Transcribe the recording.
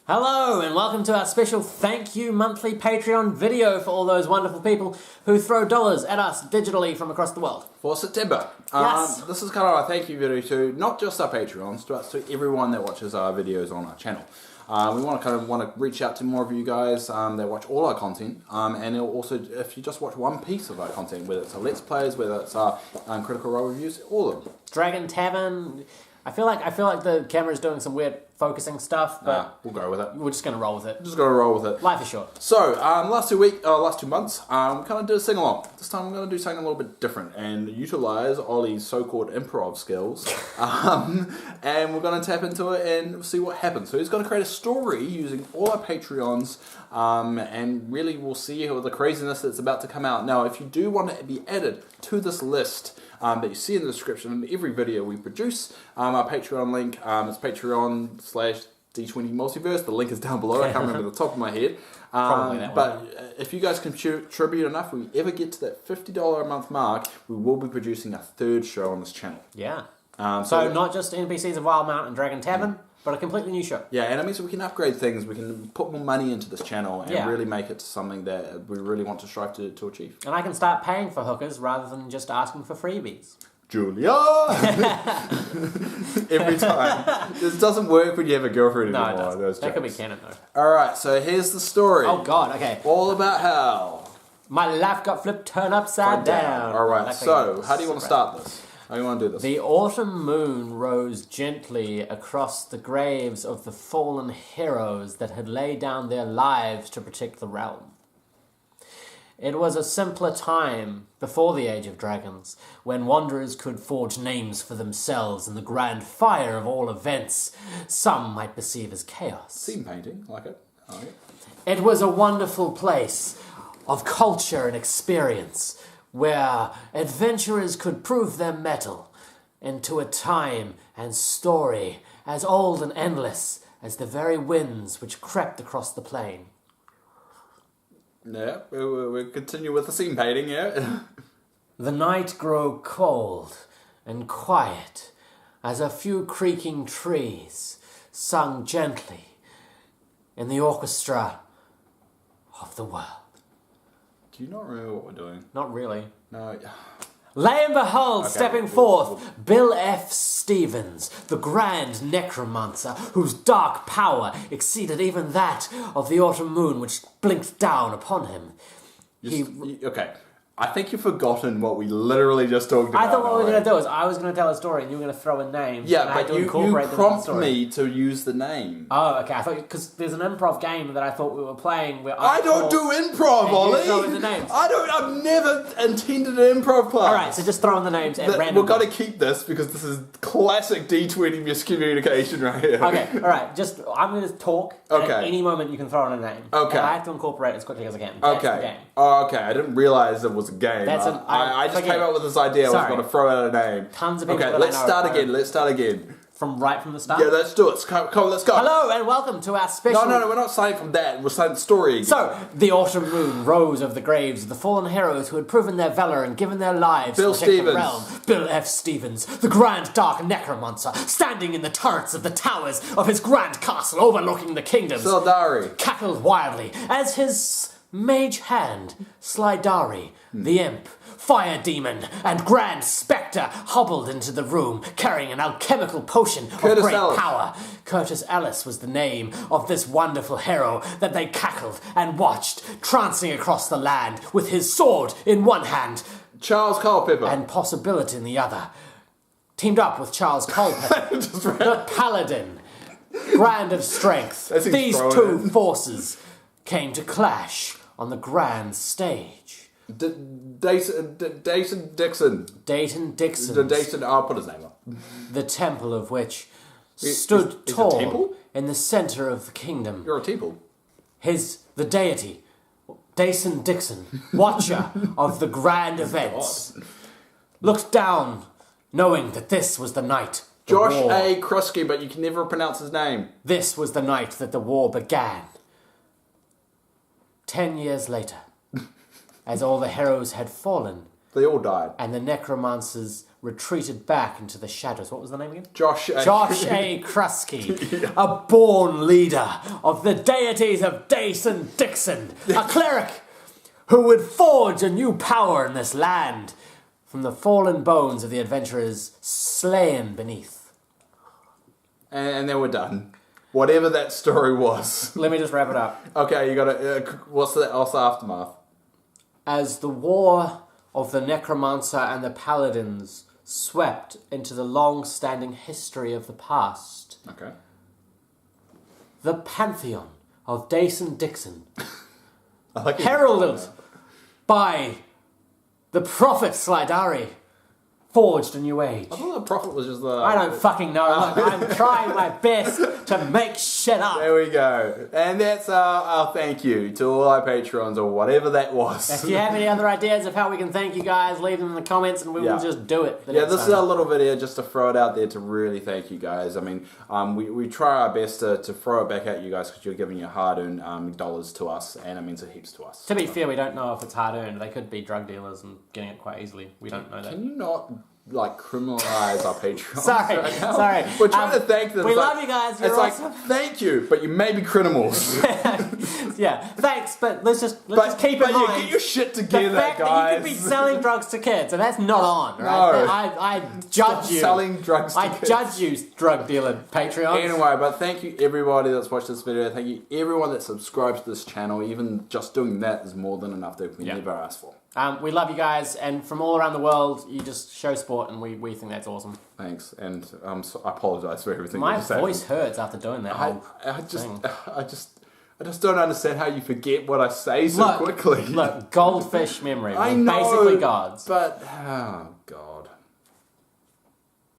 Hello and welcome to our special thank you monthly Patreon video for all those wonderful people who throw dollars at us digitally from across the world. For September. Yes. This is kind of a thank you video to not just our Patreons, but to everyone that watches our videos on our channel. We want to reach out to more of you guys that watch all our content, and it'll also, if you just watch one piece of our content, whether it's our Let's Plays, whether it's our Critical Role reviews, all of them. Dragon Tavern. I feel like the camera's doing some weird focusing stuff, but we'll go with it. we're just gonna roll with it. Just gotta roll with it. Life is short. So, last 2 months, we kind of did a sing-along. This time I'm going to do something a little bit different and utilise Ollie's so-called improv skills. And we're going to tap into it and see what happens. So he's going to create a story using all our Patreons, and really we'll see the craziness that's about to come out. Now, if you do want to be added to this list that you see in the description in every video we produce, our Patreon link is Patreon/D20 Multiverse. The link is down below. I can't remember the top of my head. Probably that one. But if you guys contribute enough, if we ever get to that $50 a month mark, we will be producing a third show on this channel. Yeah. So not just NPCs of Wildmount and Dragon Tavern, but a completely new show. Yeah, and it means we can upgrade things, we can put more money into this channel and really make it something that we really want to strive to achieve. And I can start paying for hookers rather than just asking for freebies. Julia! Every time. This doesn't work when you have a girlfriend anymore. No, it doesn't. That could be canon, though. Alright, so here's the story. Oh, God, okay. All about how my life got flipped, turned upside down. Alright, so how do you want to start this? How do you want to do this? The autumn moon rose gently across the graves of the fallen heroes that had laid down their lives to protect the realm. It was a simpler time, before the Age of Dragons, when wanderers could forge names for themselves in the grand fire of all events some might perceive as chaos. Scene painting, like it. I like it. It was a wonderful place of culture and experience, where adventurers could prove their mettle into a time and story as old and endless as the very winds which crept across the plain. Yeah, we'll continue with the scene painting, yeah. The night grew cold and quiet as a few creaking trees sung gently in the orchestra of the world. Do you not remember what we're doing? Not really. No. Lay and behold, Okay, stepping forth, Bill F. Stevens, the grand necromancer, whose dark power exceeded even that of the autumn moon which blinked down upon him. Okay. I think you've forgotten what we literally just talked about. I thought what we were going to do is I was going to tell a story and you were going to throw in names. Yeah, and I had but to you incorporate them into the prompt story. me to use the name. Oh, okay. I thought because there's an improv game that I thought we were playing where I don't do improv, Ollie. throw in the names. I've never intended an improv class. All right, so just throw in the names at random. We've got to keep this because this is classic D20 miscommunication right here. Okay, all right. Just I'm going to talk. And Okay. at any moment you can throw in a name. Okay. And I have to incorporate it as quickly as I can. That's the Okay. game. Oh, okay. I didn't realize it was a game. I just came up with this idea. I was going to throw out a name. Tons of people Okay, that let's I know start are- again. Let's start again. From the start? Yeah, let's do it. Come on, let's go. Hello and welcome to our special... No, we're not starting from that. We're starting the story again. So, the autumn moon rose over the graves of the fallen heroes who had proven their valor and given their lives Bill to protect the Stevens. realm. Bill F. Stevens, the grand dark necromancer, standing in the turrets of the towers of his grand castle overlooking the kingdoms, Syldari. cackled wildly as his mage hand, Syldari, the imp, fire demon, and grand spectre hobbled into the room, carrying an alchemical potion of Curtis great Ellis. power. Curtis Ellis was the name of this wonderful hero that they cackled and watched, trancing across the land with his sword in one hand Charles Culpepper. and possibility in the other. Teamed up with Charles Culpepper, the paladin, grand of strength. That seems These thrown two in. forces came to clash on the grand stage. Dayson Dixon. Dayson Dixon, I'll put his name up. the temple of which stood is it tall temple? in the center of the kingdom. You're a temple. The deity, Dayson Dixon, watcher of the grand events, looked down, knowing that this was the night. the Josh war. A. Kruschke, but you can never pronounce his name. This was the night that the war began. 10 years later, as all the heroes had fallen, They all died. and the necromancers retreated back into the shadows. What was the name again? Josh A. Kruschke, a born leader of the deities of Dayson Dixon, a cleric who would forge a new power in this land from the fallen bones of the adventurers slain beneath. And then we're done. Whatever that story was. Let me just wrap it up. Okay, you gotta... what's the aftermath? As the war of the necromancer and the paladins swept into the long-standing history of the past, Okay. the pantheon of Dayson Dixon, I like heralded by the prophet Syldari, forged a new age. I thought the prophet was just the... I don't fucking know. I'm trying my best to make shit up. There we go. And that's our thank you to all our patrons or whatever that was. If you have any other ideas of how we can thank you guys, leave them in the comments and we will just do it. Yeah, this is our little video just to throw it out there to really thank you guys. I mean, we try our best to throw it back at you guys because you're giving your hard-earned dollars to us, and it means it heaps to us. To be fair, we don't know if it's hard-earned. They could be drug dealers and getting it quite easily. We don't know that. Can you not... criminalize our Patreon. Sorry. We're trying to thank them. We love you guys. You're awesome. Thank you, but you may be criminals. Yeah, thanks, but let's just keep in mind. Get your shit together, the fact guys. that you could be selling drugs to kids, and that's not on, right? No. I judge you. Selling drugs to kids. I judge you, drug dealer Patreon. Anyway, but thank you everybody that's watched this video. Thank you everyone that subscribes to this channel. Even just doing that is more than enough that we never asked for. We love you guys, and from all around the world, you just show support, and we think that's awesome. Thanks, and I apologise for everything. My voice hurts after doing that. I just don't understand how you forget what I say so quickly. Look, goldfish memory. I We're know, basically gods. But